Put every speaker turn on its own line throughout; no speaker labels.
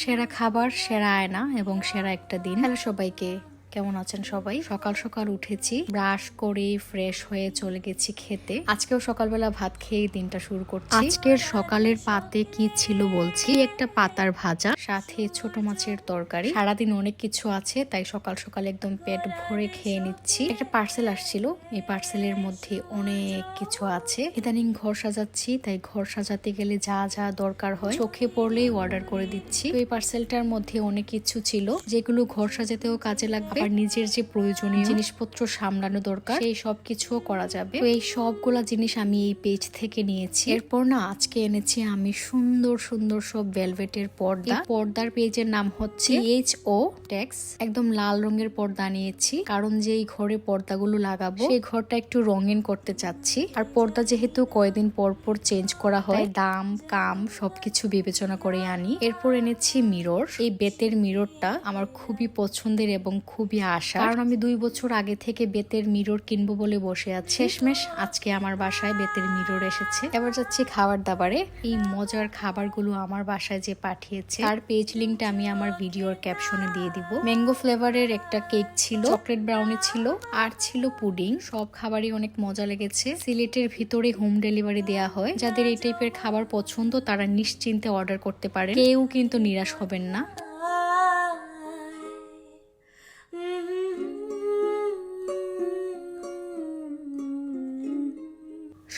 সেরা খাবার, সেরা আয়না এবং সেরা একটা দিন। হ্যালো সবাইকে, কেমন আছেন সবাই? সকাল সকাল উঠেছি, ব্রাশ করে ফ্রেশ হয়ে চলে গেছি খেতে। আজকেও সকালবেলা ভাত খেয়ে দিনটা শুরু করছি। আজকের সকালের পাতে কি ছিল বলছি, একটা পাতার ভাজা, সাথে ছোট মাছের তরকারি। সারাদিন অনেক কিছু আছে, তাই সকাল সকাল একদম পেট ভরে খেয়ে নিচ্ছি। একটা পার্সেল আসছিল, এই পার্সেলের মধ্যে অনেক কিছু আছে। ইদানিং ঘর সাজাচ্ছি, তাই ঘর সাজাতে গেলে যা যা দরকার হয় চোখে পড়লেই অর্ডার করে দিচ্ছি। তো এই পার্সেলটার মধ্যে অনেক কিছু ছিল যেগুলো ঘর সাজাতেও কাজে লাগবে, আর নিজের যে প্রয়োজনীয় জিনিসপত্র সামলানো দরকার সেই সব কিছুও করা যাবে। তো এই সবগুলা জিনিস আমি এই পেজ থেকে নিয়েছি। এরপর না আজকে এনেছি আমি সুন্দর সুন্দর সব ভেলভেটের পর্দা। পর্দার পেজের নাম হচ্ছে HO টেক্স। একদম লাল রঙের পর্দা নিয়েছি, কারণ যে এই ঘরে পর্দাগুলো লাগাবো সেই ঘরটা একটু রঙিন করতে চাচ্ছি। আর পর্দা যেহেতু কয়েকদিন পর পর চেঞ্জ করা হয়, দাম কাম সবকিছু বিবেচনা করে আনি। এরপর এনেছি মিরর। এই বেতের মিররটা আমার খুবই পছন্দের এবং খুবই আশা, কারণ আমি 2 বছর আগে থেকে বেতের মিরর কিনবো বলে বসে আছি। শেষমেশ আজকে আমার বাসায় বেতের মিরর এসেছে। এবার যাচ্ছি খাবার দাবারে। এই মজার খাবারগুলো আমার বাসায় যে পাঠিয়েছে তার পেজ লিঙ্কটা আমি আমার ভিডিওর ক্যাপশনে দিয়ে দিব। ম্যাঙ্গো ফ্লেভারের একটা কেক ছিল, চকলেট ব্রাউনি ছিল, আর ছিল পুডিং। সব খাবারই অনেক মজা লেগেছে। সিলেটের ভিতরে হোম ডেলিভারি দেয়া হয়। যাদের এই টাইপের খাবার পছন্দ তারা নিশ্চিন্তে অর্ডার করতে পারে, কেউ কিন্তু নিরাশ হবেন না।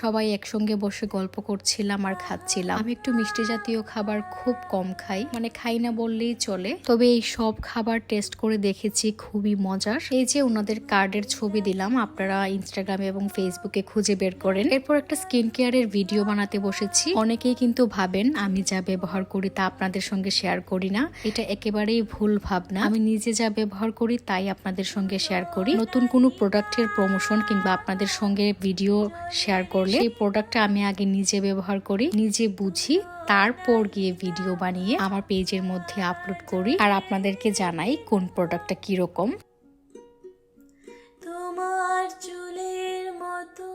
সবাই একসঙ্গে বসে গল্প করছিলাম আর খাচ্ছিলাম। আমি একটু মিষ্টি জাতীয় খাবার খুব কম খাই, মানে খাই না বললেই চলে। তবে এই সব খাবার টেস্ট করে দেখেছি, খুবই মজার। এই যে ওনাদের কার্ডের ছবি দিলাম, আপনারা ইনস্টাগ্রামে এবং ফেসবুকে খুঁজে বের করেন। এরপর একটা স্কিন কেয়ারের ভিডিও বানাতে বসেছি। অনেকেই কিন্তু ভাবেন আমি যা ব্যবহার করি তা আপনাদের সঙ্গে শেয়ার করি না। এটা একেবারেই ভুল ভাবনা। আমি নিজে যা ব্যবহার করি তাই আপনাদের সঙ্গে শেয়ার করি। নতুন কোনো প্রোডাক্টের প্রমোশন কিংবা আপনাদের সঙ্গে ভিডিও শেয়ার করলে সেই প্রোডাক্টটা আমি আগে নিজে ব্যবহার করি, নিজে বুঝি, তারপর গিয়ে ভিডিও বানিয়ে আমার পেজের মধ্যে আপলোড করি আর আপনাদেরকে জানাই কোন প্রোডাক্টটা কিরকম। তোমার চুলের মতো।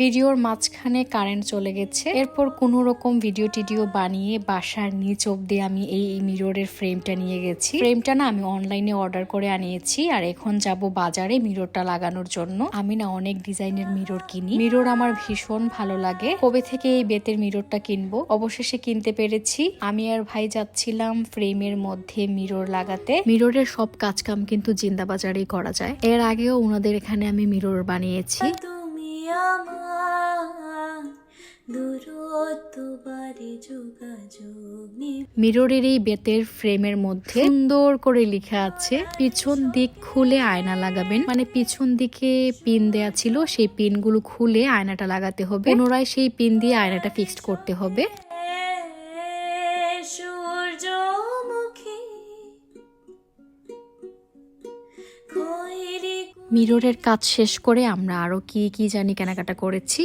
ভিডিওর মাঝখানে কারেন্ট চলে গেছে। এরপর কোনো রকম ভিডিও টিডিও বানিয়ে বাসার নিচ অব্দি আমি এই মিররের ফ্রেমটা নিয়ে গেছি। ফ্রেমটা না আমি অনলাইনে অর্ডার করে আনিয়েছি, আর এখন যাব বাজারে মিররটা লাগানোর জন্য। আমি না অনেক ডিজাইনের মিরর কিনি, মিরর আমার ভীষণ ভালো লাগে। কবে থেকে এই বেতের মিররটা কিনবো, অবশেষে কিনতে পেরেছি। আমি আর ভাই যাচ্ছিলাম ফ্রেমের মধ্যে মিরর লাগাতে। মিররের সব কাজকাম কিন্তু জিন্দাবাজারেই করা যায়। এর আগেও ওনাদের এখানে আমি মিরর বানিয়েছি। মিররের এই বেতের ফ্রেমের মধ্যে সুন্দর করে লেখা আছে পিছন দিক খুলে আয়না লাগাবেন, মানে পিছন দিকে পিন দেয়া ছিল, সেই পিনগুলো খুলে আয়নাটা লাগাতে হবে। পুনরায় সেই পিন দিয়ে আয়নাটা ফিক্সড করতে হবে। মিররের কাজ শেষ করে আমরা আরো কি কি জানি কেনাকাটা করেছি।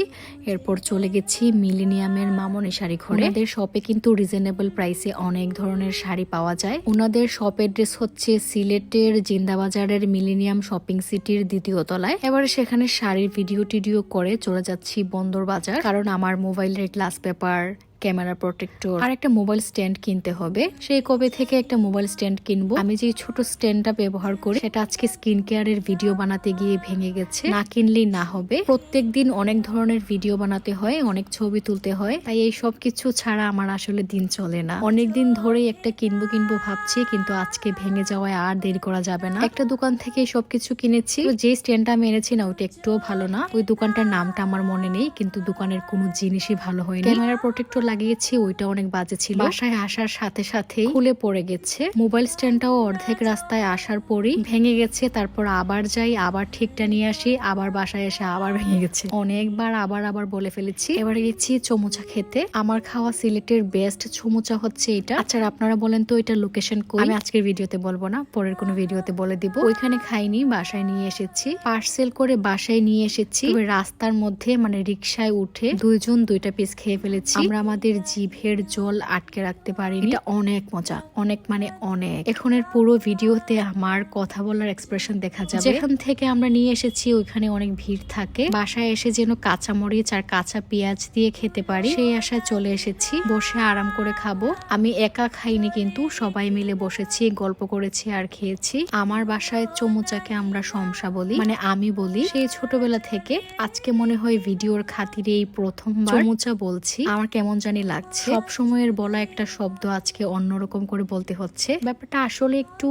এরপর চলে গেছি মিলেনিয়ামের মামনি শাড়ি ঘরে। ওনাদের শপে কিন্তু রিজনেবল প্রাইসে অনেক ধরনের শাড়ি পাওয়া যায়। ওনাদের শপ এড্রেস হচ্ছে সিলেটের জিন্দাবাজারের মিলেনিয়াম শপিং সিটির 2য় তলায়। এবারে সেখানে শাড়ির ভিডিও টিডিও করে চলে যাচ্ছি বন্দর বাজার, কারণ আমার মোবাইলের গ্লাস পেপার, ক্যামেরা প্রোটেক্টর আর একটা মোবাইল স্ট্যান্ড কিনতে হবে। সেই কবে থেকে একটা মোবাইল স্ট্যান্ড কিনবো। আমি যে ছোট স্ট্যান্ডটা ব্যবহার করি সেটা আজকে স্কিন কেয়ারের ভিডিও বানাতে গিয়ে ভেঙে গেছে, না কিনলেই না হবে। প্রত্যেকদিন অনেক ধরনের ভিডিও বানাতে হয়, অনেক ছবি তুলতে হয়, তাই এই সব কিছু ছাড়া আমার আসলে দিন চলে না। অনেকদিন ধরেই একটা কিনবো ভাবছি, কিন্তু আজকে ভেঙে যাওয়ায় আর দেরি করা যাবে না। একটা দোকান থেকে সবকিছু কিনেছি। যে স্ট্যান্ডটা আমি এনেছি না ওটা একটুও ভালো না। ওই দোকানটার নামটা আমার মনে নেই, কিন্তু দোকানের কোনো জিনিসই ভালো হয়নি। ক্যামেরা প্রোটেক্টর লাগিয়েছি, ওইটা অনেক বাজে ছিল। বাসায় আসার সাথে সাথে খুলে পড়ে গেছে। মোবাইল স্ট্যান্ডটাও অর্ধেক রাস্তায় আসার পরই ভেঙে গেছে। তারপর আবার যাই, আবার ঠিকটা নিয়ে আসি, আবার বাসায় এসে আবার ভেঙে গেছে। অনেকবার আবার বলে ফেলেছি। এবারে গেছি চমুচা খেতে। আমার খাওয়া সিলেটের বেস্ট চমুচা হচ্ছে এটা। আচ্ছা আপনারা বলেন তো এটা লোকেশন কই? আমি আজকের ভিডিওতে বলবো না, পরের কোনো ভিডিওতে বলে দিব। ওইখানে খাইনি, বাসায় নিয়ে এসেছি। পার্সেল করে বাসায় নিয়ে এসেছি। রাস্তার মধ্যে মানে রিক্সায় উঠে 2 জন 2টা পিস খেয়ে ফেলেছি। আমরা আমাদের আমাদের জিভের জল আটকে রাখতে পারিনি। এটা অনেক মজা, অনেক মানে অনেক। এখনের পুরো ভিডিওতে আমার কথা বলার এক্সপ্রেশন দেখা যাবে। যেখান থেকে আমরা নিয়ে এসেছি ওইখানে অনেক ভিড় থাকে। বাসায় এসে যেন কাঁচামরিচ আর কাঁচা পেঁয়াজ দিয়ে খেতে পারি সেই আশায় চলে এসেছি। বসে আরাম করে খাবো। আমি একা খাইনি কিন্তু সবাই মিলে বসেছি, গল্প করেছি আর খেয়েছি। আমার বাসায় চমুচাকে আমরা সমসা বলি, মানে আমি বলি সেই ছোটবেলা থেকে। আজকে মনে হয় ভিডিওর খাতিরে এই প্রথমবার চমুচা বলছি। আমার কেমন জানি লাগছে, সব সময়ের বলা একটা শব্দ আজকে অন্যরকম করে বলতে হচ্ছে। ব্যাপারটা আসলে একটু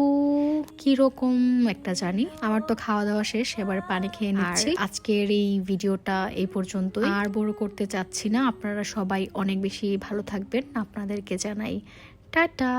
কিরকম একটা জানি। আমার তো খাওয়া দাওয়া শেষ, এবার পানি খেয়ে নিচ্ছি। আজকের এই ভিডিওটা এই পর্যন্ত, আর বড় করতে চাচ্ছি না। আপনারা সবাই অনেক বেশি ভালো থাকবেন, আপনাদেরকে জানাই টাটা।